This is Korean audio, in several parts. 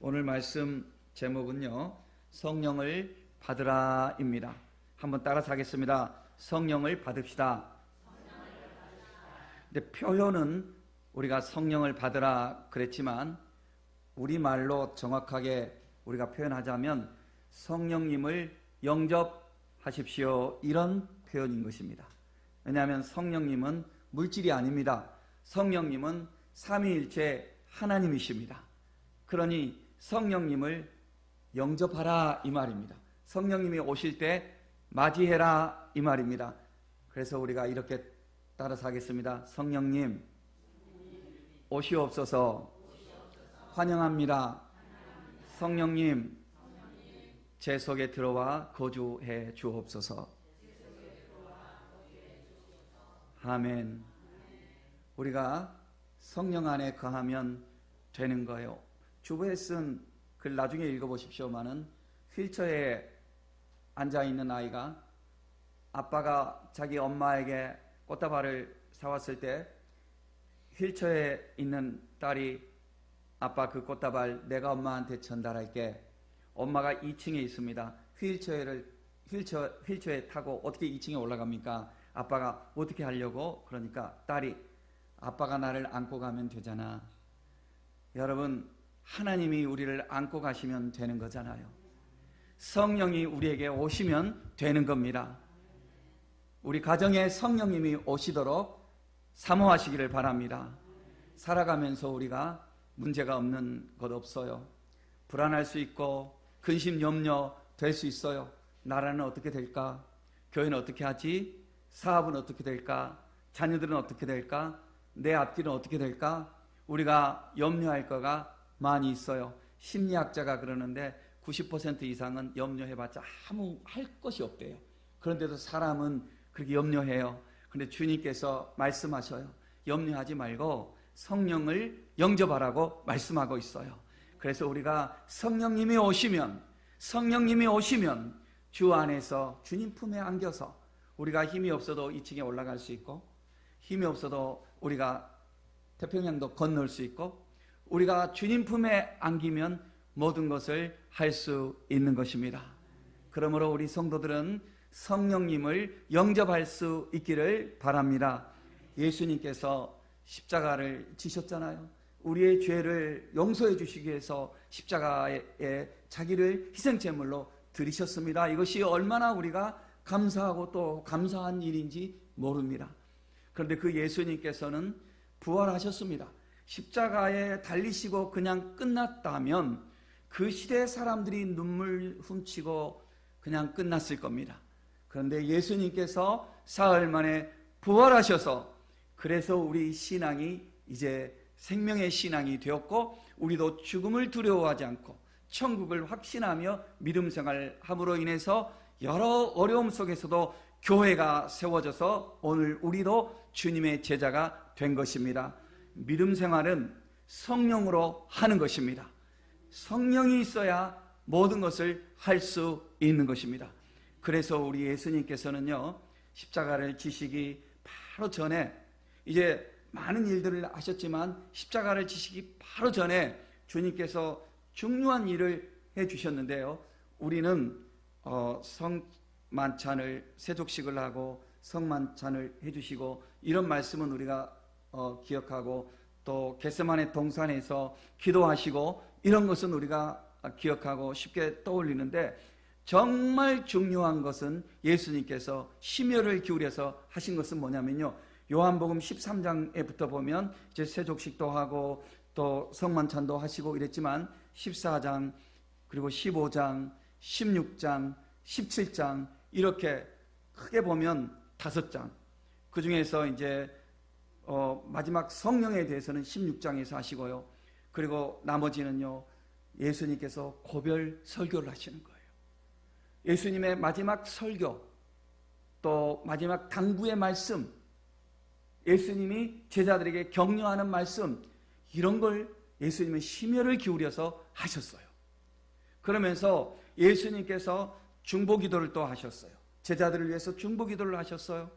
오늘 말씀 제목은요, 성령을 받으라입니다. 한번 따라서 하겠습니다. 성령을 받읍시다. 근데 표현은 우리가 성령을 받으라 그랬지만 우리말로 정확하게 우리가 표현하자면 성령님을 영접하십시오, 이런 표현인 것입니다. 왜냐하면 성령님은 물질이 아닙니다. 성령님은 삼위일체 하나님이십니다. 그러니 성령님을 영접하라 이 말입니다. 성령님이 오실 때 맞이해라 이 말입니다. 그래서 우리가 이렇게 따라서 하겠습니다. 성령님 오시옵소서. 환영합니다. 성령님 제 속에 들어와 거주해 주옵소서. 아멘. 우리가 성령 안에 거하면 되는 거예요. 주부에 쓴 글 나중에 읽어보십시오만은 휠체어에 앉아있는 아이가 아빠가 자기 엄마에게 꽃다발을 사왔을 때 휠체어에 있는 딸이 아빠 그 꽃다발 내가 엄마한테 전달할게. 엄마가 2층에 있습니다. 휠체어에 타고 어떻게 2층에 올라갑니까? 아빠가 어떻게 하려고? 그러니까 딸이 아빠가 나를 안고 가면 되잖아. 여러분, 하나님이 우리를 안고 가시면 되는 거잖아요. 성령이 우리에게 오시면 되는 겁니다. 우리 가정에 성령님이 오시도록 사모하시기를 바랍니다. 살아가면서 우리가 문제가 없는 것 없어요. 불안할 수 있고 근심 염려 될 수 있어요. 나라는 어떻게 될까? 교회는 어떻게 하지? 사업은 어떻게 될까? 자녀들은 어떻게 될까? 내 앞길은 어떻게 될까? 우리가 염려할 거가 많이 있어요. 심리학자가 그러는데 90% 이상은 염려해봤자 아무 할 것이 없대요. 그런데도 사람은 그렇게 염려해요. 그런데 주님께서 말씀하셔요. 염려하지 말고 성령을 영접하라고 말씀하고 있어요. 그래서 우리가 성령님이 오시면 주 안에서 주님 품에 안겨서 우리가 힘이 없어도 2층에 올라갈 수 있고 힘이 없어도 우리가 태평양도 건널 수 있고 우리가 주님 품에 안기면 모든 것을 할 수 있는 것입니다. 그러므로 우리 성도들은 성령님을 영접할 수 있기를 바랍니다. 예수님께서 십자가를 지셨잖아요. 우리의 죄를 용서해 주시기 위해서 십자가에 자기를 희생제물로 드리셨습니다. 이것이 얼마나 우리가 감사하고 또 감사한 일인지 모릅니다. 그런데 그 예수님께서는 부활하셨습니다. 십자가에 달리시고 그냥 끝났다면 그 시대의 사람들이 눈물 훔치고 그냥 끝났을 겁니다. 그런데 예수님께서 사흘 만에 부활하셔서 그래서 우리 신앙이 이제 생명의 신앙이 되었고 우리도 죽음을 두려워하지 않고 천국을 확신하며 믿음 생활함으로 인해서 여러 어려움 속에서도 교회가 세워져서 오늘 우리도 주님의 제자가 된 것입니다. 믿음 생활은 성령으로 하는 것입니다. 성령이 있어야 모든 것을 할 수 있는 것입니다. 그래서 우리 예수님께서는요, 십자가를 지시기 바로 전에 이제 많은 일들을 하셨지만 십자가를 지시기 바로 전에 주님께서 중요한 일을 해주셨는데요. 우리는 성만찬을 세족식을 하고 성만찬을 해주시고 이런 말씀은 우리가 기억하고 또 겟세마네 동산에서 기도하시고 이런 것은 우리가 기억하고 쉽게 떠올리는데 정말 중요한 것은 예수님께서 심혈을 기울여서 하신 것은 뭐냐면요, 요한복음 13장에부터 보면 이제 세족식도 하고 또 성만찬도 하시고 이랬지만 14장 그리고 15장 16장 17장 이렇게 크게 보면 5장, 그 중에서 이제 마지막 성령에 대해서는 16장에서 하시고요. 그리고 나머지는요, 예수님께서 고별 설교를 하시는 거예요. 예수님의 마지막 설교, 또 마지막 당부의 말씀, 예수님이 제자들에게 격려하는 말씀, 이런 걸 예수님은 심혈을 기울여서 하셨어요. 그러면서 예수님께서 중보기도를 또 하셨어요. 제자들을 위해서 중보기도를 하셨어요.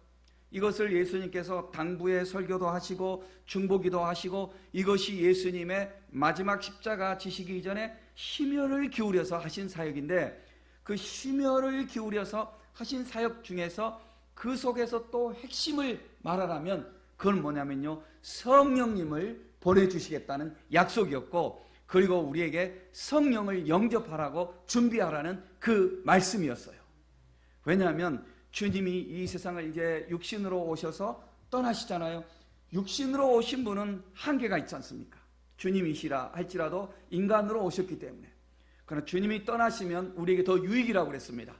이것을 예수님께서 당부의 설교도 하시고 중보기도 하시고 이것이 예수님의 마지막 십자가 지시기 이전에 심혈을 기울여서 하신 사역인데, 그 심혈을 기울여서 하신 사역 중에서 그 속에서 또 핵심을 말하라면 그건 뭐냐면요, 성령님을 보내주시겠다는 약속이었고, 그리고 우리에게 성령을 영접하라고 준비하라는 그 말씀이었어요. 왜냐하면 주님이 이 세상을 이제 육신으로 오셔서 떠나시잖아요. 육신으로 오신 분은 한계가 있지 않습니까? 주님이시라 할지라도 인간으로 오셨기 때문에. 그러나 주님이 떠나시면 우리에게 더 유익이라고 그랬습니다.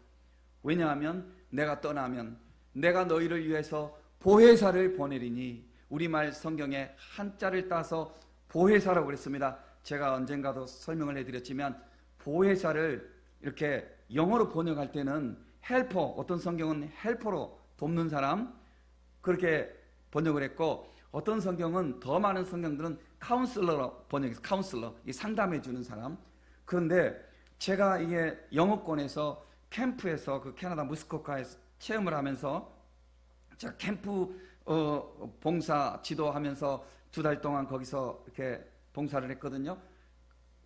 왜냐하면 내가 떠나면 내가 너희를 위해서 보혜사를 보내리니, 우리말 성경에 한자를 따서 보혜사라고 그랬습니다. 제가 언젠가도 설명을 해드렸지만 보혜사를 이렇게 영어로 번역할 때는 헬퍼, 어떤 성경은 헬퍼로 돕는 사람 그렇게 번역을 했고, 어떤 성경은, 더 많은 성경들은 카운슬러로 번역해서 카운슬러, 상담해 주는 사람. 그런데 제가 이게 영어권에서 캠프에서 그 캐나다 무스코카에서 체험을 하면서 제가 캠프 봉사 지도하면서 2달 동안 거기서 이렇게 봉사를 했거든요.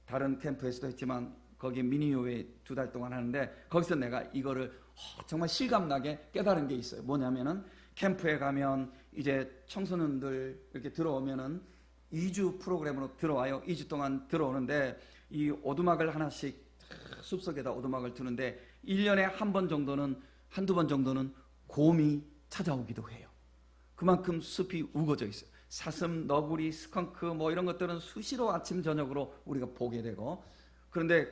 다른 캠프에서도 했지만 거기 미니요에 2달 동안 하는데, 거기서 내가 이거를 정말 실감나게 깨달은 게 있어요. 뭐냐면은 캠프에 가면 이제 청소년들 이렇게 들어오면은 2주 프로그램으로 들어와요. 2주 동안 들어오는데 이 오두막을 하나씩 숲속에다 오두막을 두는데 1년에 한 번 정도는, 한두 번 정도는 곰이 찾아오기도 해요. 그만큼 숲이 우거져 있어요. 사슴, 너구리, 스컹크 뭐 이런 것들은 수시로 아침 저녁으로 우리가 보게 되고, 그런데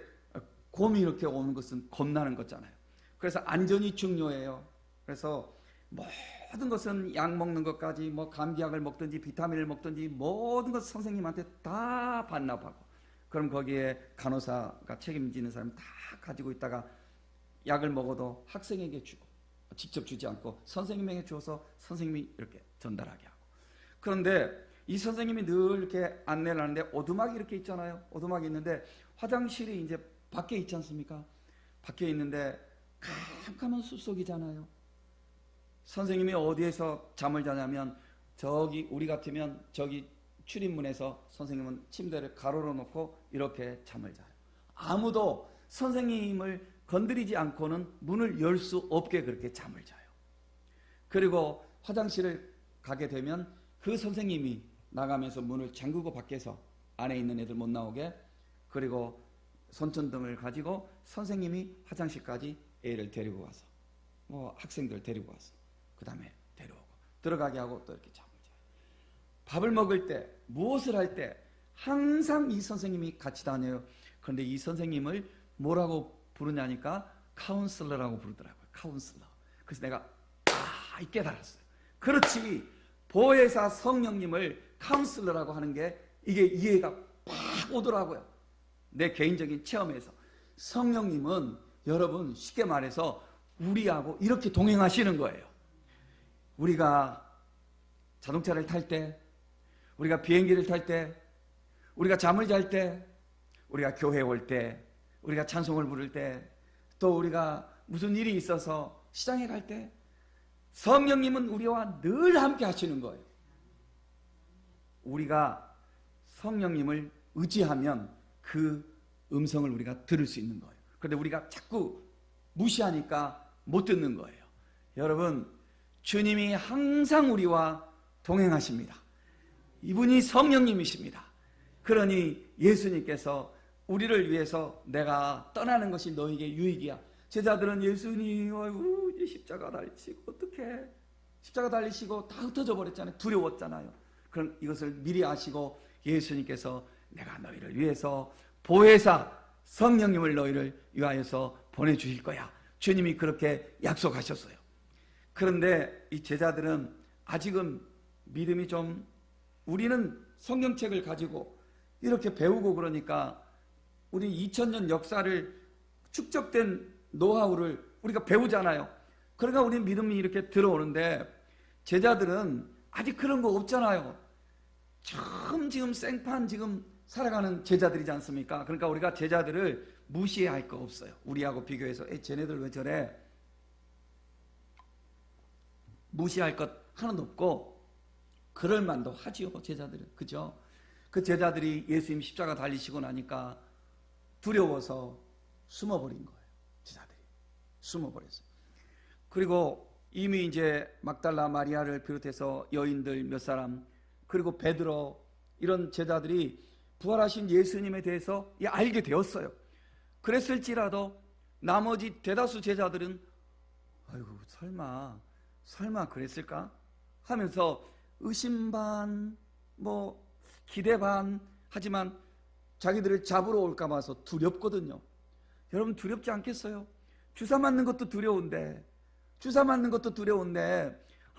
곰이 이렇게 오는 것은 겁나는 거잖아요. 그래서 안전이 중요해요. 그래서 모든 것은 약 먹는 것까지, 뭐 감기약을 먹든지 비타민을 먹든지 모든 것 선생님한테 다 반납하고, 그럼 거기에 간호사가 책임지는 사람이 다 가지고 있다가 약을 먹어도 학생에게 주고, 직접 주지 않고 선생님에게 주어서 선생님이 이렇게 전달하게 하고. 그런데 이 선생님이 늘 이렇게 안내를 하는데 오두막이 이렇게 있잖아요. 오두막이 있는데 화장실이 이제 밖에 있지 않습니까? 밖에 있는데 캄캄한 숲속이잖아요. 선생님이 어디에서 잠을 자냐면 저기, 우리 같으면 저기 출입문에서 선생님은 침대를 가로로 놓고 이렇게 잠을 자요. 아무도 선생님을 건드리지 않고는 문을 열 수 없게 그렇게 잠을 자요. 그리고 화장실을 가게 되면 그 선생님이 나가면서 문을 잠그고 밖에서 안에 있는 애들 못 나오게, 그리고 손전등을 가지고 선생님이 화장실까지 애를 데리고 가서, 뭐 학생들 데리고 가서 그 다음에 데려오고 들어가게 하고 또 이렇게 잠을 자요. 밥을 먹을 때, 무엇을 할 때 항상 이 선생님이 같이 다녀요. 그런데 이 선생님을 뭐라고 부르냐니까 카운슬러라고 부르더라고요. 카운슬러. 그래서 내가 깨달았어요. 그렇지, 보혜사 성령님을 카운슬러라고 하는 게 이게 이해가 팍 오더라고요. 내 개인적인 체험에서 성령님은 여러분 쉽게 말해서 우리하고 이렇게 동행하시는 거예요. 우리가 자동차를 탈 때, 우리가 비행기를 탈 때, 우리가 잠을 잘 때, 우리가 교회 올 때, 우리가 찬송을 부를 때, 또 우리가 무슨 일이 있어서 시장에 갈 때 성령님은 우리와 늘 함께 하시는 거예요. 우리가 성령님을 의지하면 그 음성을 우리가 들을 수 있는 거예요. 그런데 우리가 자꾸 무시하니까 못 듣는 거예요. 여러분, 주님이 항상 우리와 동행하십니다. 이분이 성령님이십니다. 그러니 예수님께서 우리를 위해서 내가 떠나는 것이 너에게 유익이야. 제자들은 예수님, 아이고, 이제 십자가 달리시고 어떡해. 십자가 달리시고 다 흩어져 버렸잖아요. 두려웠잖아요. 그럼 이것을 미리 아시고 예수님께서 내가 너희를 위해서 보혜사 성령님을 너희를 위하여서 보내주실 거야. 주님이 그렇게 약속하셨어요. 그런데 이 제자들은 아직은 믿음이 좀, 우리는 성경책을 가지고 이렇게 배우고 그러니까 우리 2000년 역사를 축적된 노하우를 우리가 배우잖아요. 그러니까 우리 믿음이 이렇게 들어오는데 제자들은 아직 그런 거 없잖아요. 처음 지금 생판 지금 살아가는 제자들이지 않습니까? 그러니까 우리가 제자들을 무시해야 할 거 없어요. 우리하고 비교해서 쟤네들 왜 저래? 무시할 것 하나도 없고 그럴 만도 하지요, 제자들은. 그죠? 그 제자들이 예수님 십자가 달리시고 나니까 두려워서 숨어버린 거예요. 제자들이 숨어버렸어요. 그리고 이미 이제 막달라 마리아를 비롯해서 여인들 몇 사람, 그리고 베드로, 이런 제자들이 부활하신 예수님에 대해서 알게 되었어요. 그랬을지라도 나머지 대다수 제자들은 아이고 설마 그랬을까 하면서 의심 반, 기대 반, 하지만 자기들을 잡으러 올까 봐서 두렵거든요. 여러분 두렵지 않겠어요? 주사 맞는 것도 두려운데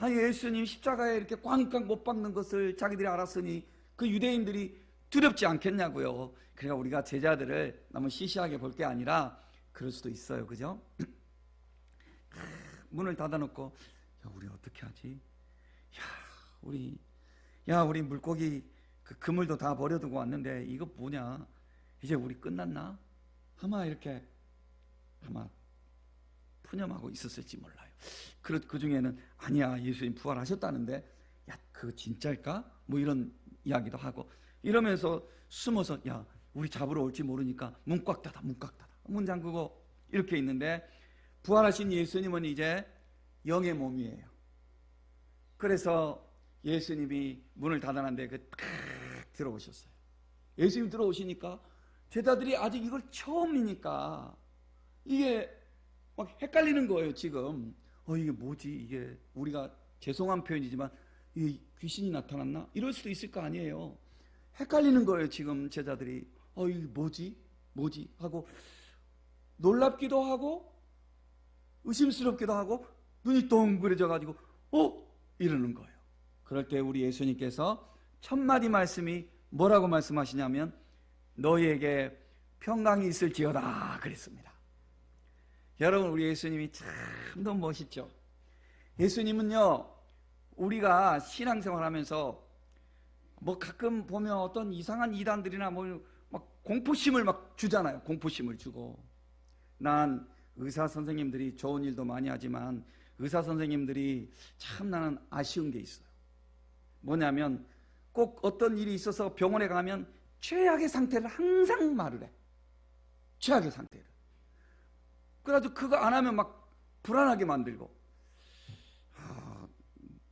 예수님 십자가에 이렇게 꽝꽝 못 박는 것을 자기들이 알았으니 그 유대인들이 두렵지 않겠냐고요. 그러니까 우리가 제자들을 너무 시시하게 볼 게 아니라 그럴 수도 있어요. 그죠? 문을 닫아놓고 우리 어떻게 하지? 우리 물고기 그 그물도 다 버려두고 왔는데 이거 뭐냐? 이제 우리 끝났나? 아마 푸념하고 있었을지 몰라요. 그 중에는 아니야, 예수님 부활하셨다는데 그거 진짜일까? 이런 이야기도 하고 이러면서 숨어서 우리 잡으러 올지 모르니까 문 꽉 닫아 문 잠그고 이렇게 있는데 부활하신 예수님은 이제 영의 몸이에요. 그래서 예수님이 문을 닫아놨는데 들어오셨어요. 예수님 들어오시니까 제자들이 아직 이걸 처음이니까 이게 막 헷갈리는 거예요. 지금 이게 뭐지? 이게 우리가 죄송한 표현이지만 이 귀신이 나타났나? 이럴 수도 있을 거 아니에요. 헷갈리는 거예요. 지금 제자들이 이게 뭐지? 하고 놀랍기도 하고 의심스럽기도 하고 눈이 동그래져 가지고 이러는 거예요. 그럴 때 우리 예수님께서 첫 마디 말씀이 뭐라고 말씀하시냐면 너희에게 평강이 있을지어다 그랬습니다. 여러분 우리 예수님이 참 너무 멋있죠. 예수님은요 우리가 신앙생활하면서 가끔 보면 어떤 이상한 이단들이나 막 공포심을 막 주잖아요. 공포심을 주고 난 의사 선생님들이 좋은 일도 많이 하지만 의사 선생님들이 참 나는 아쉬운 게 있어요. 뭐냐면 꼭 어떤 일이 있어서 병원에 가면 최악의 상태를 항상 말을 해. 최악의 상태를. 그래가지고 그거 안 하면 막 불안하게 만들고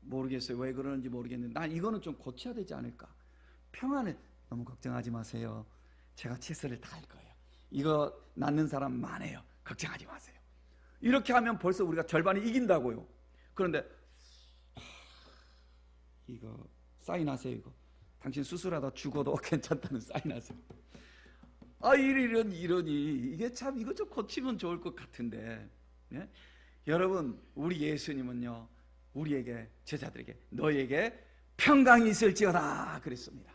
모르겠어요. 왜 그러는지 모르겠는데 난 이거는 좀 고쳐야 되지 않을까. 평안에 너무 걱정하지 마세요. 제가 치료를 다 할 거예요. 이거 낫는 사람 많아요. 걱정하지 마세요. 이렇게 하면 벌써 우리가 절반이 이긴다고요. 그런데 이거 사인하세요. 이거 당신 수술하다 죽어도 괜찮다는 사인하세요. 이러니 이게 참 이거 좀 고치면 좋을 것 같은데 여러분 우리 예수님은요 우리에게 제자들에게 너희에게 평강이 있을지어다 그랬습니다.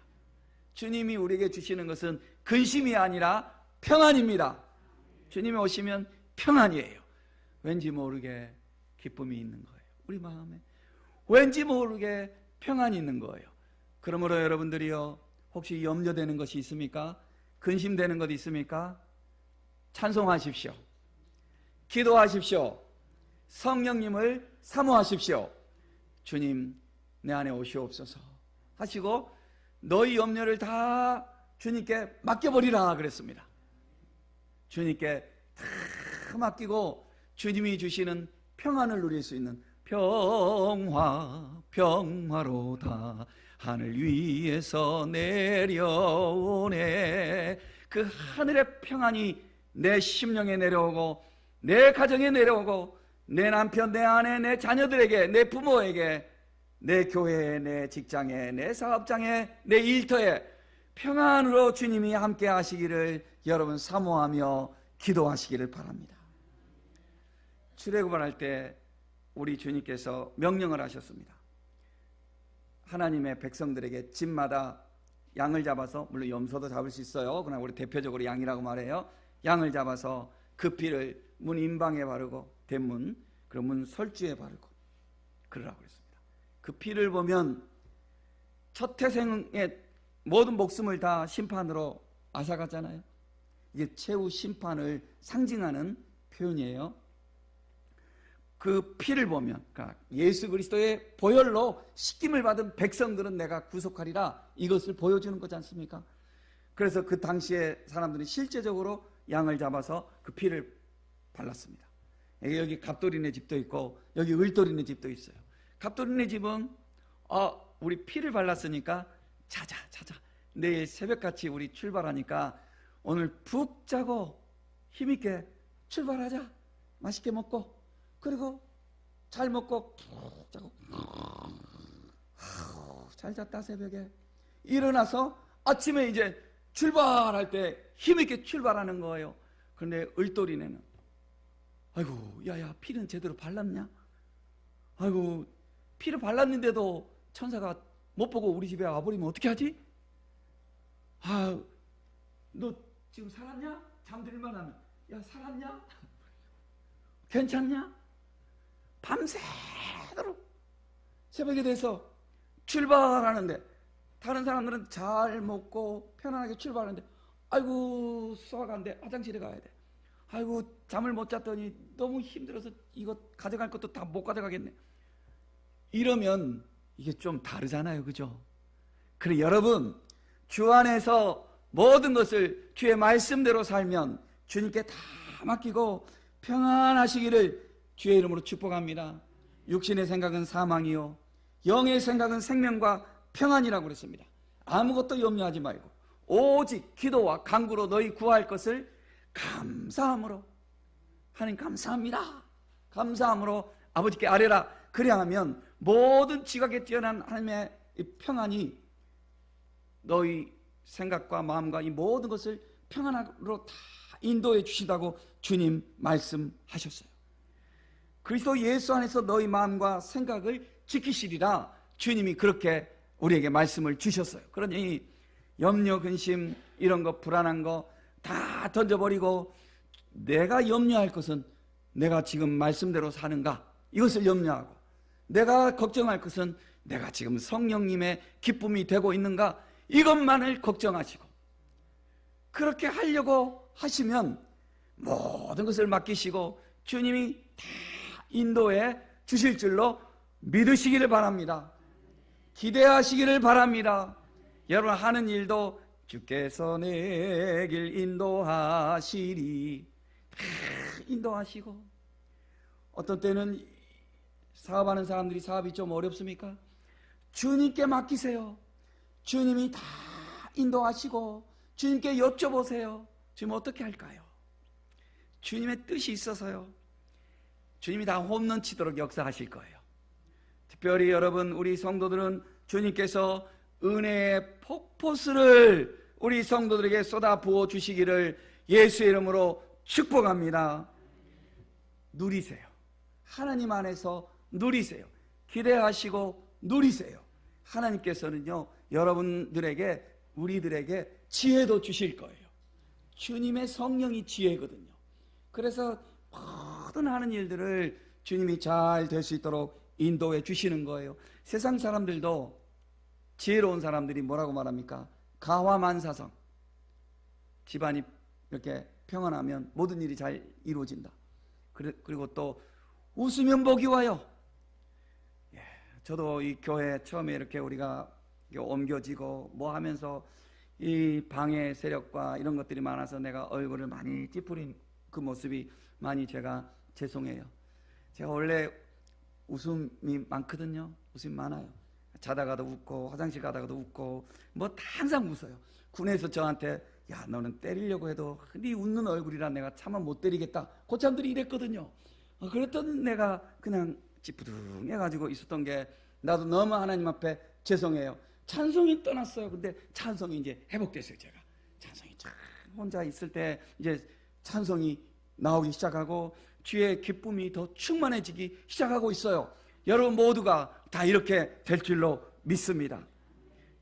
주님이 우리에게 주시는 것은 근심이 아니라 평안입니다. 주님이 오시면 평안이에요. 왠지 모르게 기쁨이 있는 거예요. 우리 마음에 왠지 모르게 평안이 있는 거예요. 그러므로 여러분들이요 혹시 염려되는 것이 있습니까? 근심되는 것 있습니까? 찬송하십시오. 기도하십시오. 성령님을 사모하십시오. 주님 내 안에 오시옵소서 하시고 너희 염려를 다 주님께 맡겨버리라 그랬습니다. 주님께 다 맡기고 주님이 주시는 평안을 누릴 수 있는 평화로다 하늘 위에서 내려오네. 그 하늘의 평안이 내 심령에 내려오고 내 가정에 내려오고 내 남편, 내 아내, 내 자녀들에게, 내 부모에게, 내 교회에, 내 직장에, 내 사업장에, 내 일터에 평안으로 주님이 함께 하시기를 여러분 사모하며 기도하시기를 바랍니다. 출애굽을 할 때 우리 주님께서 명령을 하셨습니다. 하나님의 백성들에게 집마다 양을 잡아서, 물론 염소도 잡을 수 있어요. 그러나 우리 대표적으로 양이라고 말해요. 양을 잡아서 그 피를 문 임방에 바르고 대문, 그리고 문 설주에 바르고 그러라고 했습니다. 그 피를 보면 첫 태생의 모든 목숨을 다 심판으로 앗아갔잖아요. 이게 최후 심판을 상징하는 표현이에요. 그 피를 보면, 그러니까 예수 그리스도의 보혈로 씻김을 받은 백성들은 내가 구속하리라, 이것을 보여주는 거지 않습니까? 그래서 그 당시에 사람들이 실제적으로 양을 잡아서 그 피를 발랐습니다. 여기 갑돌이네 집도 있고 여기 을돌이네 집도 있어요. 갑돌이네 집은 우리 피를 발랐으니까 자자 내일 새벽같이 우리 출발하니까 오늘 푹 자고 힘있게 출발하자. 맛있게 먹고 그리고 잘 먹고 푹 자고 잘 잤다. 새벽에 일어나서 아침에 이제 출발할 때 힘있게 출발하는 거예요. 그런데 을돌이네는 아이고 야야 피는 제대로 발랐냐? 아이고 피를 발랐는데도 천사가 못 보고 우리 집에 와버리면 어떻게 하지? 너 지금 살았냐? 잠들만 하면 야 살았냐? 괜찮냐? 밤새도록 새벽에 돼서 출발하는데 다른 사람들은 잘 먹고 편안하게 출발하는데 아이고 소화가 안 돼. 화장실에 가야 돼. 아이고 잠을 못 잤더니 너무 힘들어서 이거 가져갈 것도 다 못 가져가겠네. 이러면 이게 좀 다르잖아요. 그죠? 그래 여러분 주 안에서 모든 것을 주의 말씀대로 살면 주님께 다 맡기고 평안하시기를 주의 이름으로 축복합니다. 육신의 생각은 사망이요 영의 생각은 생명과 평안이라고 그랬습니다. 아무것도 염려하지 말고 오직 기도와 간구로 너희 구할 것을 감사함으로 하나님 감사합니다. 감사함으로 아버지께 아뢰라. 그래야 하면 모든 지각에 뛰어난 하나님의 이 평안이 너희 생각과 마음과 이 모든 것을 평안으로 다 인도해 주신다고 주님 말씀하셨어요. 그리스도 예수 안에서 너희 마음과 생각을 지키시리라. 주님이 그렇게 우리에게 말씀을 주셨어요. 그러니 염려, 근심 이런 거 불안한 거 다 던져버리고 내가 염려할 것은 내가 지금 말씀대로 사는가 이것을 염려하고 내가 걱정할 것은 내가 지금 성령님의 기쁨이 되고 있는가 이것만을 걱정하시고 그렇게 하려고 하시면 모든 것을 맡기시고 주님이 다 인도해 주실 줄로 믿으시기를 바랍니다. 기대하시기를 바랍니다. 여러분 하는 일도 주께서 내 길 인도하시리. 인도하시고 어떤 때는 사업하는 사람들이 사업이 좀 어렵습니까? 주님께 맡기세요. 주님이 다 인도하시고 주님께 여쭤보세요. 주님 어떻게 할까요? 주님의 뜻이 있어서요. 주님이 다 홈런 치도록 역사하실 거예요. 특별히 여러분 우리 성도들은 주님께서 은혜의 폭포수를 우리 성도들에게 쏟아 부어 주시기를 예수의 이름으로 축복합니다. 누리세요. 하나님 안에서 누리세요. 기대하시고 누리세요. 하나님께서는요 여러분들에게 우리들에게 지혜도 주실 거예요. 주님의 성령이 지혜거든요. 그래서 모든 하는 일들을 주님이 잘 될 수 있도록 인도해 주시는 거예요. 세상 사람들도 지혜로운 사람들이 뭐라고 말합니까? 가화만사성. 집안이 이렇게 평안하면 모든 일이 잘 이루어진다. 그리고 또 웃으면 복이 와요. 저도 이 교회 처음에 이렇게 우리가 옮겨지고 뭐 하면서 이 방해 세력과 이런 것들이 많아서 내가 얼굴을 많이 찌푸린 그 모습이 많이 제가 죄송해요. 제가 원래 웃음이 많거든요. 웃음이 많아요. 자다가도 웃고 화장실 가다가도 웃고 뭐 다 항상 웃어요. 군에서 저한테 야 너는 때리려고 해도 네 웃는 얼굴이라 내가 차마 못 때리겠다. 고참들이 이랬거든요. 그랬더니 내가 그냥 찌뿌둥해가지고 있었던 게 나도 너무 하나님 앞에 죄송해요. 찬송이 떠났어요. 근데 찬송이 이제 회복됐어요. 제가 찬송이 참 혼자 있을 때 이제 찬송이 나오기 시작하고 주의 기쁨이 더 충만해지기 시작하고 있어요. 여러분 모두가 다 이렇게 될 줄로 믿습니다.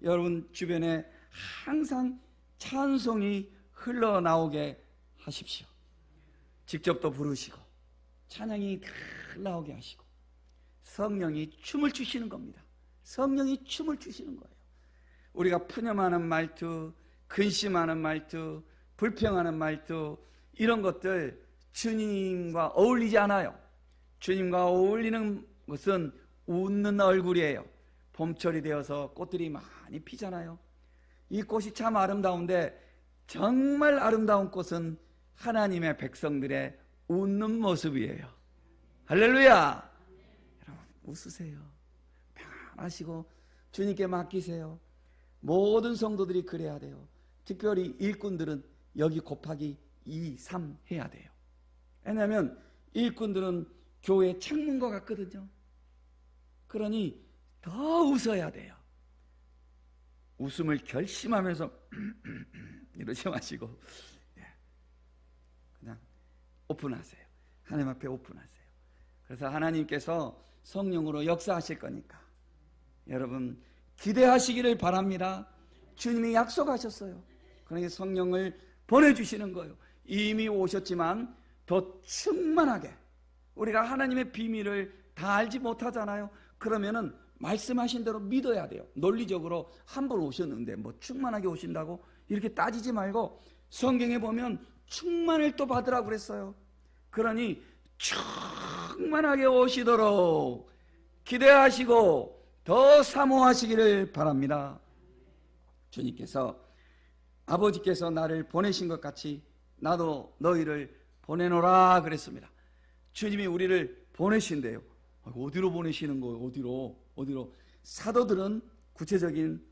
여러분 주변에 항상 찬송이 흘러나오게 하십시오. 직접 또 부르시고 찬양이 다 나오게 하시고 성령이 춤을 추시는 겁니다. 성령이 춤을 추시는 거예요. 우리가 푸념하는 말투, 근심하는 말투, 불평하는 말투 이런 것들 주님과 어울리지 않아요. 주님과 어울리는 것은 웃는 얼굴이에요. 봄철이 되어서 꽃들이 많이 피잖아요. 이 꽃이 참 아름다운데 정말 아름다운 꽃은 하나님의 백성들의 웃는 모습이에요. 할렐루야. 여러분 웃으세요. 평안하시고 주님께 맡기세요. 모든 성도들이 그래야 돼요. 특별히 일꾼들은 여기 곱하기 2, 3 해야 돼요. 왜냐하면 일꾼들은 교회 창문과 같거든요. 그러니 더 웃어야 돼요. 웃음을 결심하면서 이러지 마시고 그냥 오픈하세요. 하나님 앞에 오픈하세요. 그래서 하나님께서 성령으로 역사하실 거니까 여러분 기대하시기를 바랍니다. 주님이 약속하셨어요. 그러니까 성령을 보내주시는 거예요. 이미 오셨지만 더 충만하게. 우리가 하나님의 비밀을 다 알지 못하잖아요. 그러면은 말씀하신 대로 믿어야 돼요. 논리적으로 한 번 오셨는데 뭐 충만하게 오신다고 이렇게 따지지 말고 성경에 보면 충만을 또 받으라고 그랬어요. 그러니 충만하게 오시도록 기대하시고 더 사모하시기를 바랍니다. 주님께서 아버지께서 나를 보내신 것 같이 나도 너희를 보내노라 그랬습니다. 주님이 우리를 보내신대요. 어디로 보내시는 거예요? 어디로? 사도들은 구체적인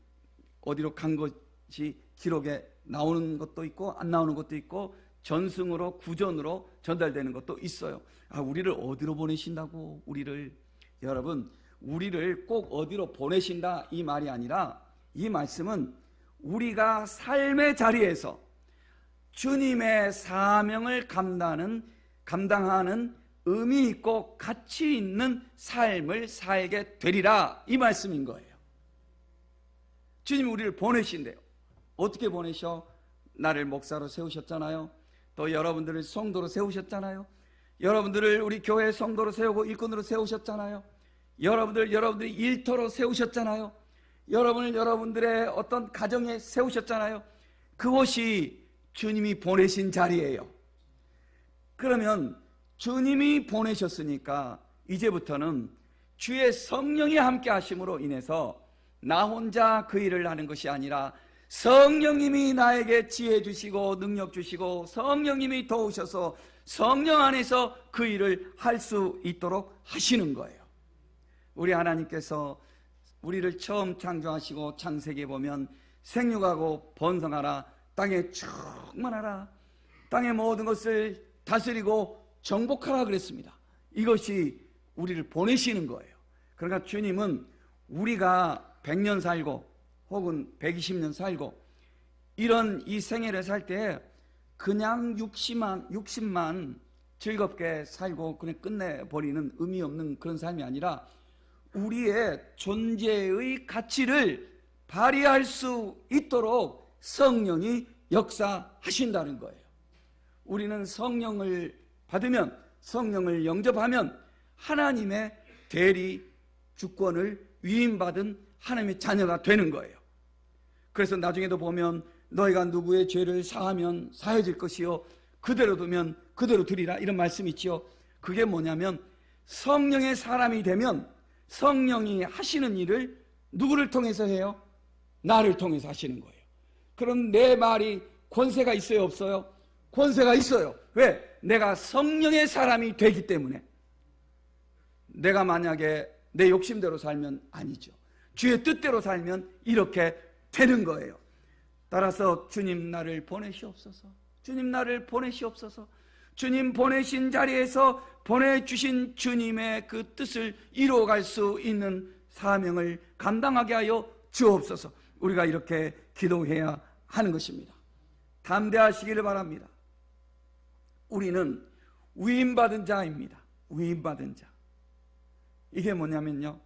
어디로 간 것이 기록에 나오는 것도 있고 안 나오는 것도 있고 전승으로 구전으로 전달되는 것도 있어요. 우리를 어디로 보내신다고? 여러분 우리를 꼭 어디로 보내신다 이 말이 아니라 이 말씀은 우리가 삶의 자리에서 주님의 사명을 감당하는 의미 있고 가치 있는 삶을 살게 되리라 이 말씀인 거예요. 주님이 우리를 보내신대요. 어떻게 보내셔? 나를 목사로 세우셨잖아요. 또 여러분들을 성도로 세우셨잖아요. 여러분들을 우리 교회 성도로 세우고 일꾼으로 세우셨잖아요. 여러분들이 일터로 세우셨잖아요. 여러분들의 어떤 가정에 세우셨잖아요. 그곳이 주님이 보내신 자리예요. 그러면 주님이 보내셨으니까 이제부터는 주의 성령이 함께 하심으로 인해서 나 혼자 그 일을 하는 것이 아니라 성령님이 나에게 지혜 주시고 능력 주시고 성령님이 도우셔서 성령 안에서 그 일을 할 수 있도록 하시는 거예요. 우리 하나님께서 우리를 처음 창조하시고 창세기에 보면 생육하고 번성하라, 땅에 충만하라, 땅의 모든 것을 다스리고 정복하라 그랬습니다. 이것이 우리를 보내시는 거예요. 그러니까 주님은 우리가 100년 살고 혹은 120년 살고 이런 이 생애를 살 때 그냥 60만 즐겁게 살고 그냥 끝내버리는 의미 없는 그런 삶이 아니라 우리의 존재의 가치를 발휘할 수 있도록 성령이 역사하신다는 거예요. 우리는 성령을 받으면, 성령을 영접하면 하나님의 대리 주권을 위임받은 하나님의 자녀가 되는 거예요. 그래서 나중에도 보면 너희가 누구의 죄를 사하면 사해질 것이요 그대로 두면 그대로 두리라 이런 말씀이 있죠. 그게 뭐냐면 성령의 사람이 되면 성령이 하시는 일을 누구를 통해서 해요? 나를 통해서 하시는 거예요. 그럼 내 말이 권세가 있어요, 없어요? 권세가 있어요. 왜? 내가 성령의 사람이 되기 때문에. 내가 만약에 내 욕심대로 살면 아니죠. 주의 뜻대로 살면 이렇게 되는 거예요. 따라서 주님 나를 보내시옵소서. 주님 나를 보내시옵소서. 주님 보내신 자리에서 보내주신 주님의 그 뜻을 이루어갈 수 있는 사명을 감당하게 하여 주옵소서. 우리가 이렇게 기도해야 하는 것입니다. 담대하시기를 바랍니다. 우리는 위임받은 자입니다. 위임받은 자. 이게 뭐냐면요,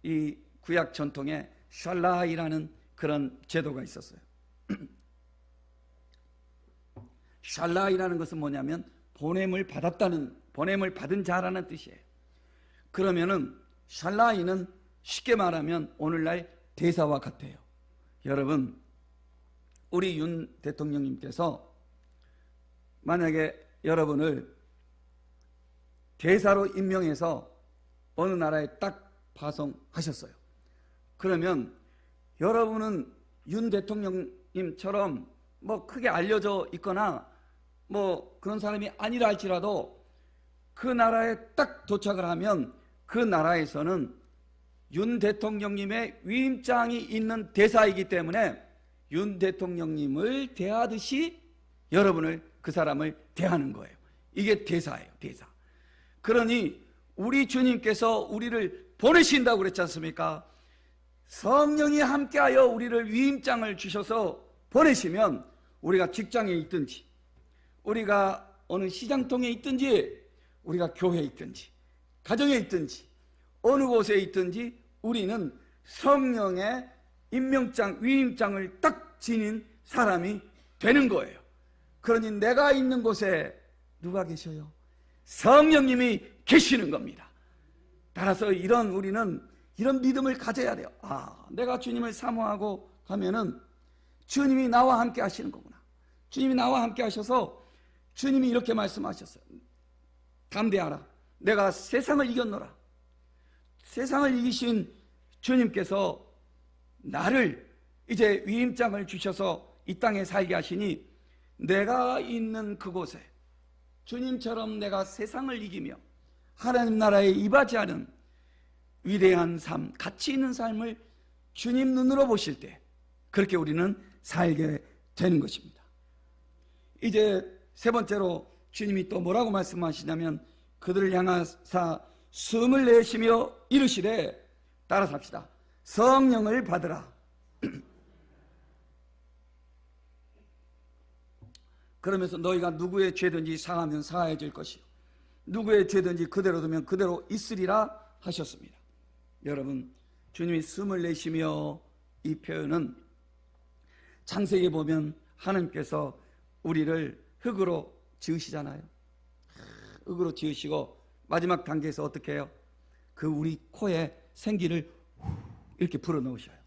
이 구약 전통에 샬라이라는 그런 제도가 있었어요. 샬라이라는 것은 뭐냐면 보냄을 받은 자라는 뜻이에요. 그러면은 샬라이는 쉽게 말하면 오늘날 대사와 같아요. 여러분, 우리 윤 대통령님께서 만약에 여러분을 대사로 임명해서 어느 나라에 딱 파송하셨어요. 그러면 여러분은 윤 대통령님처럼 뭐 크게 알려져 있거나 뭐 그런 사람이 아니라 할지라도 그 나라에 딱 도착을 하면 그 나라에서는 윤 대통령님의 위임장이 있는 대사이기 때문에 윤 대통령님을 대하듯이 여러분을, 그 사람을 대하는 거예요. 이게 대사예요, 대사. 그러니 우리 주님께서 우리를 보내신다고 그랬지 않습니까? 성령이 함께하여 우리를 위임장을 주셔서 보내시면 우리가 직장에 있든지, 우리가 어느 시장통에 있든지, 우리가 교회에 있든지, 가정에 있든지, 어느 곳에 있든지 우리는 성령의 임명장, 위임장을 딱 지닌 사람이 되는 거예요. 그러니 내가 있는 곳에 누가 계셔요? 성령님이 계시는 겁니다. 따라서 우리는 이런 믿음을 가져야 돼요. 내가 주님을 사모하고 가면은 주님이 나와 함께 하시는 거구나. 주님이 나와 함께 하셔서 주님이 이렇게 말씀하셨어요. 담대하라. 내가 세상을 이겼노라. 세상을 이기신 주님께서 나를 이제 위임장을 주셔서 이 땅에 살게 하시니 내가 있는 그곳에 주님처럼 내가 세상을 이기며 하나님 나라에 이바지하는 위대한 삶, 가치 있는 삶을 주님 눈으로 보실 때 그렇게 우리는 살게 되는 것입니다. 이제 세 번째로 주님이 또 뭐라고 말씀하시냐면 그들을 향하사 숨을 내쉬며 이르시되, 따라서 합시다. 성령을 받으라. 그러면서 너희가 누구의 죄든지 사하면 사해질 것이요 누구의 죄든지 그대로 두면 그대로 있으리라 하셨습니다. 여러분, 주님이 숨을 내쉬며 이 표현은 창세기에 보면 하나님께서 우리를 흙으로 지으시잖아요. 흙으로 지으시고 마지막 단계에서 어떻게 해요? 그 우리 코에 생기를 이렇게 불어넣으셔요.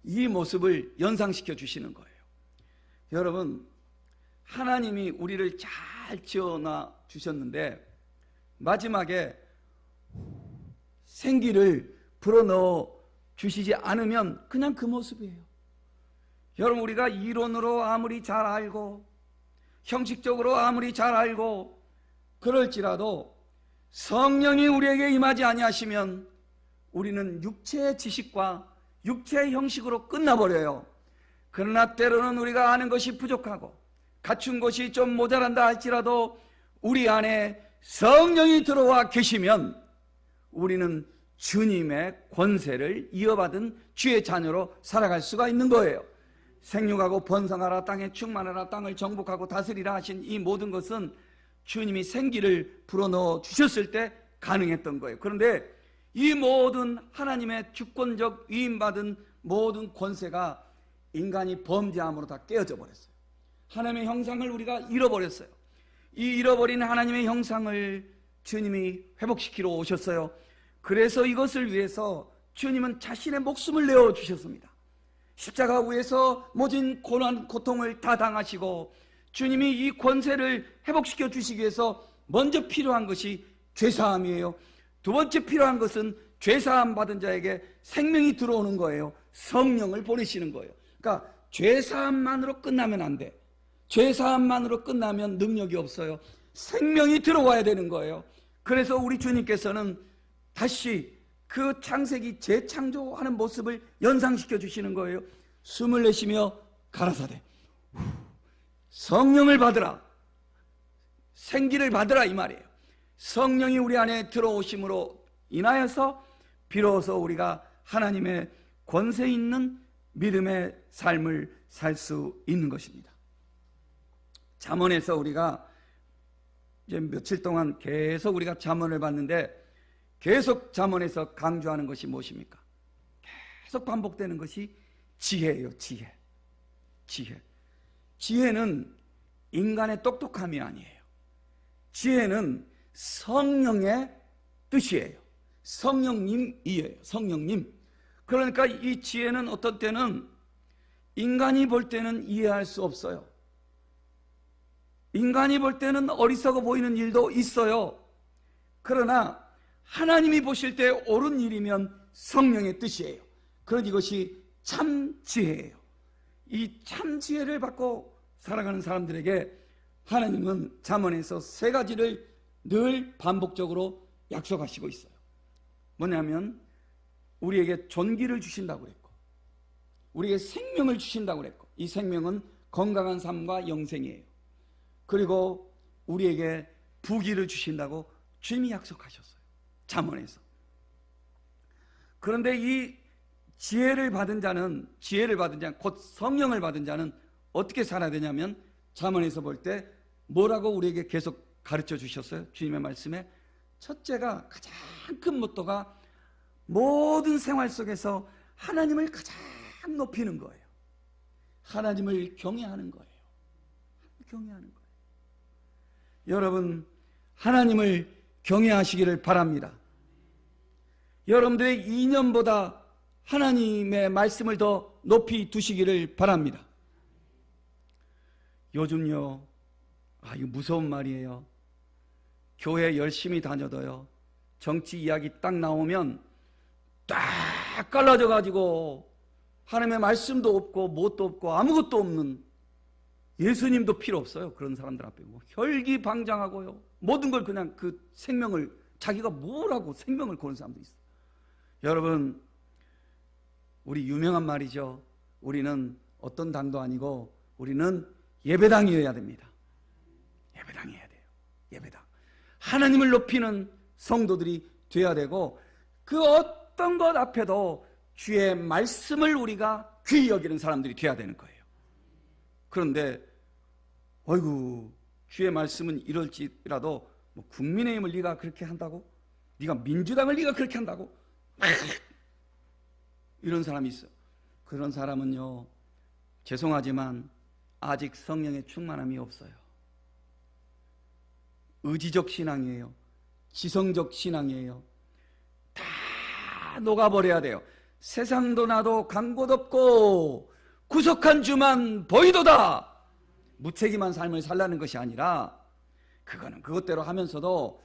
이 모습을 연상시켜 주시는 거예요. 여러분, 하나님이 우리를 잘 지어놔 주셨는데 마지막에 생기를 불어넣어 주시지 않으면 그냥 그 모습이에요. 여러분, 우리가 이론으로 아무리 잘 알고 형식적으로 아무리 잘 알고 그럴지라도 성령이 우리에게 임하지 아니하시면 우리는 육체의 지식과 육체의 형식으로 끝나버려요. 그러나 때로는 우리가 아는 것이 부족하고 갖춘 것이 좀 모자란다 할지라도 우리 안에 성령이 들어와 계시면 우리는 주님의 권세를 이어받은 주의 자녀로 살아갈 수가 있는 거예요. 생육하고 번성하라, 땅에 충만하라, 땅을 정복하고 다스리라 하신 이 모든 것은 주님이 생기를 불어넣어 주셨을 때 가능했던 거예요. 그런데 이 모든 하나님의 주권적 위임받은 모든 권세가 인간이 범죄함으로 다 깨어져 버렸어요. 하나님의 형상을 우리가 잃어버렸어요. 이 잃어버린 하나님의 형상을 주님이 회복시키러 오셨어요. 그래서 이것을 위해서 주님은 자신의 목숨을 내어 주셨습니다. 십자가 위에서 모진 고난, 고통을 다 당하시고 주님이 이 권세를 회복시켜 주시기 위해서 먼저 필요한 것이 죄사함이에요. 두 번째 필요한 것은 죄사함 받은 자에게 생명이 들어오는 거예요. 성령을 보내시는 거예요. 그러니까 죄사함만으로 끝나면 안 돼. 죄사함만으로 끝나면 능력이 없어요. 생명이 들어와야 되는 거예요. 그래서 우리 주님께서는 다시 그 창세기 재창조하는 모습을 연상시켜 주시는 거예요. 숨을 내쉬며 가라사대 성령을 받으라, 생기를 받으라, 이 말이에요. 성령이 우리 안에 들어오심으로 인하여서 비로소 우리가 하나님의 권세 있는 믿음의 삶을 살 수 있는 것입니다. 잠언에서 우리가 이제 며칠 동안 계속 우리가 잠언을 봤는데 계속 잠언에서 강조하는 것이 무엇입니까? 계속 반복되는 것이 지혜예요. 지혜. 지혜는 인간의 똑똑함이 아니에요. 지혜는 성령의 뜻이에요. 성령님이에요. 성령님. 그러니까 이 지혜는 어떤 때는 인간이 볼 때는 이해할 수 없어요. 인간이 볼 때는 어리석어 보이는 일도 있어요. 그러나 하나님이 보실 때 옳은 일이면 성령의 뜻이에요. 그러니 이것이 참 지혜예요. 이 참 지혜를 받고 살아가는 사람들에게 하나님은 잠언에서 세 가지를 늘 반복적으로 약속하시고 있어요. 뭐냐면 우리에게 존귀를 주신다고 그랬고, 우리에게 생명을 주신다고 그랬고, 이 생명은 건강한 삶과 영생이에요. 그리고 우리에게 부귀를 주신다고 주님이 약속하셨어요. 잠언에서. 그런데 이 지혜를 받은 자는 곧 성령을 받은 자는 어떻게 살아야 되냐면 잠언에서 볼 때 뭐라고 우리에게 계속 가르쳐 주셨어요? 주님의 말씀에 첫째가 가장 큰 모토가 모든 생활 속에서 하나님을 가장 높이는 거예요. 하나님을 경외하는 거예요. 경외하는 거예요. 여러분, 하나님을 경외하시기를 바랍니다. 여러분들의 이념보다 하나님의 말씀을 더 높이 두시기를 바랍니다. 요즘요, 이거 무서운 말이에요. 교회 열심히 다녀도요, 정치 이야기 딱 나오면 딱 갈라져 가지고 하나님의 말씀도 없고 뭣도 없고 아무것도 없는, 예수님도 필요 없어요. 그런 사람들 앞에 혈기방장하고요, 모든 걸 그냥 그 생명을, 자기가 뭐라고 생명을 거는 사람도 있어요. 여러분, 우리 유명한 말이죠. 우리는 어떤 당도 아니고 우리는 예배당이어야 됩니다. 예배당이어야 돼요. 예배당. 하나님을 높이는 성도들이 돼야 되고, 그 어떤 것 앞에도 주의 말씀을 우리가 귀히 여기는 사람들이 돼야 되는 거예요. 그런데 어이구, 주의 말씀은 이럴지라도 뭐 국민의힘을 네가 그렇게 한다고? 네가 민주당을 네가 그렇게 한다고? 이런 사람이 있어. 그런 사람은요, 죄송하지만 아직 성령의 충만함이 없어요. 의지적 신앙이에요. 지성적 신앙이에요. 다 녹아버려야 돼요. 세상도 나도 간 곳 없고 구속한 주만 보이도다. 무책임한 삶을 살라는 것이 아니라, 그거는 그것대로 하면서도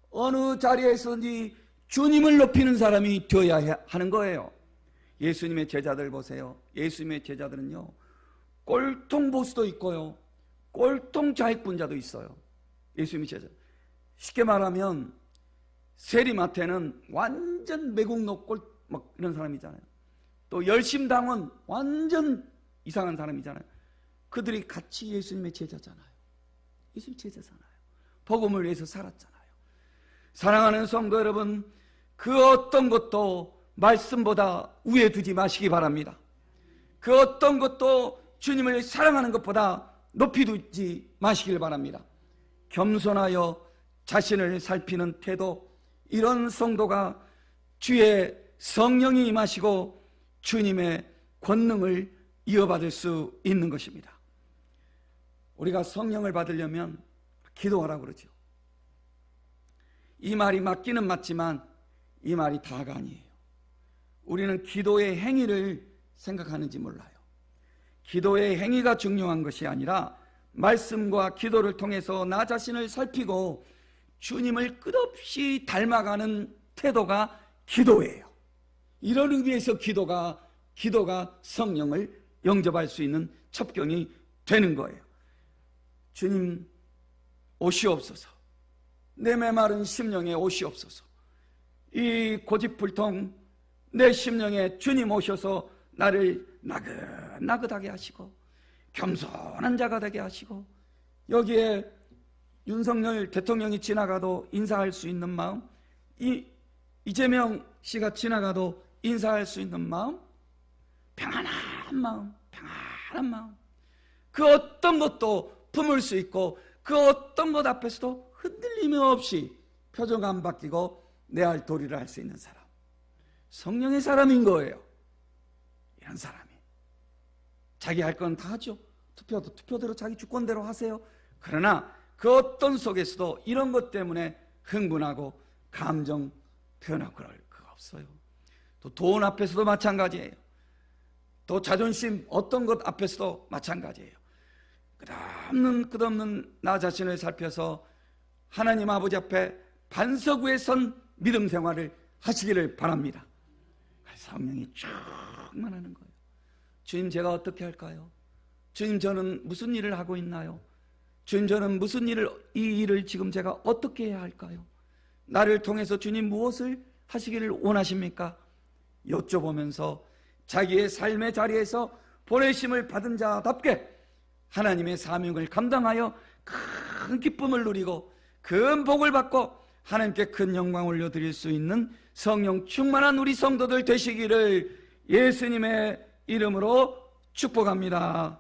어느 자리에서든지 주님을 높이는 사람이 되어야 하는 거예요. 예수님의 제자들 보세요. 예수님의 제자들은요, 꼴통 보수도 있고요, 꼴통 자익분자도 있어요. 예수님의 제자. 쉽게 말하면 세리마태는 완전 매국노 막 이런 사람이잖아요. 또 열심당원 완전 이상한 사람이잖아요. 그들이 같이 예수님의 제자잖아요. 예수님 제자잖아요. 복음을 위해서 살았잖아요. 사랑하는 성도 여러분, 그 어떤 것도 말씀보다 위에 두지 마시기 바랍니다. 그 어떤 것도 주님을 사랑하는 것보다 높이 두지 마시길 바랍니다. 겸손하여 자신을 살피는 태도, 이런 성도가 주의 성령이 임하시고 주님의 권능을 이어받을 수 있는 것입니다. 우리가 성령을 받으려면 기도하라고 그러죠. 이 말이 맞기는 맞지만 이 말이 다가 아니에요. 우리는 기도의 행위를 생각하는지 몰라요. 기도의 행위가 중요한 것이 아니라 말씀과 기도를 통해서 나 자신을 살피고 주님을 끝없이 닮아가는 태도가 기도예요. 이런 의미에서 기도가 성령을 영접할 수 있는 첩경이 되는 거예요. 주님 오시옵소서. 내 메마른 심령에 오시옵소서. 이 고집불통 내 심령에 주님 오셔서 나를 나긋나긋하게 하시고 겸손한 자가 되게 하시고, 여기에 윤석열 대통령이 지나가도 인사할 수 있는 마음, 이재명 씨가 지나가도 인사할 수 있는 마음, 평안한 마음, 그 어떤 것도 품을 수 있고 그 어떤 것 앞에서도 흔들림이 없이 표정 안 바뀌고 내 할 도리를 할 수 있는 사람, 성령의 사람인 거예요. 이런 사람이 자기 할 건 다 하죠. 투표도 투표대로 자기 주권대로 하세요. 그러나 그 어떤 속에서도 이런 것 때문에 흥분하고 감정 표현하고 그럴 거 없어요. 또 돈 앞에서도 마찬가지예요. 또 자존심 어떤 것 앞에서도 마찬가지예요. 끝없는 나 자신을 살펴서 하나님 아버지 앞에 반석 위에 선 믿음 생활을 하시기를 바랍니다. 성령이 충만하는 거예요. 주님, 제가 어떻게 할까요? 주님, 저는 무슨 일을 하고 있나요? 주님, 저는 이 일을 지금 제가 어떻게 해야 할까요? 나를 통해서 주님 무엇을 하시기를 원하십니까? 여쭤보면서 자기의 삶의 자리에서 보내심을 받은 자답게 하나님의 사명을 감당하여 큰 기쁨을 누리고 큰 복을 받고 하나님께 큰 영광을 올려드릴 수 있는 성령 충만한 우리 성도들 되시기를 예수님의 이름으로 축복합니다.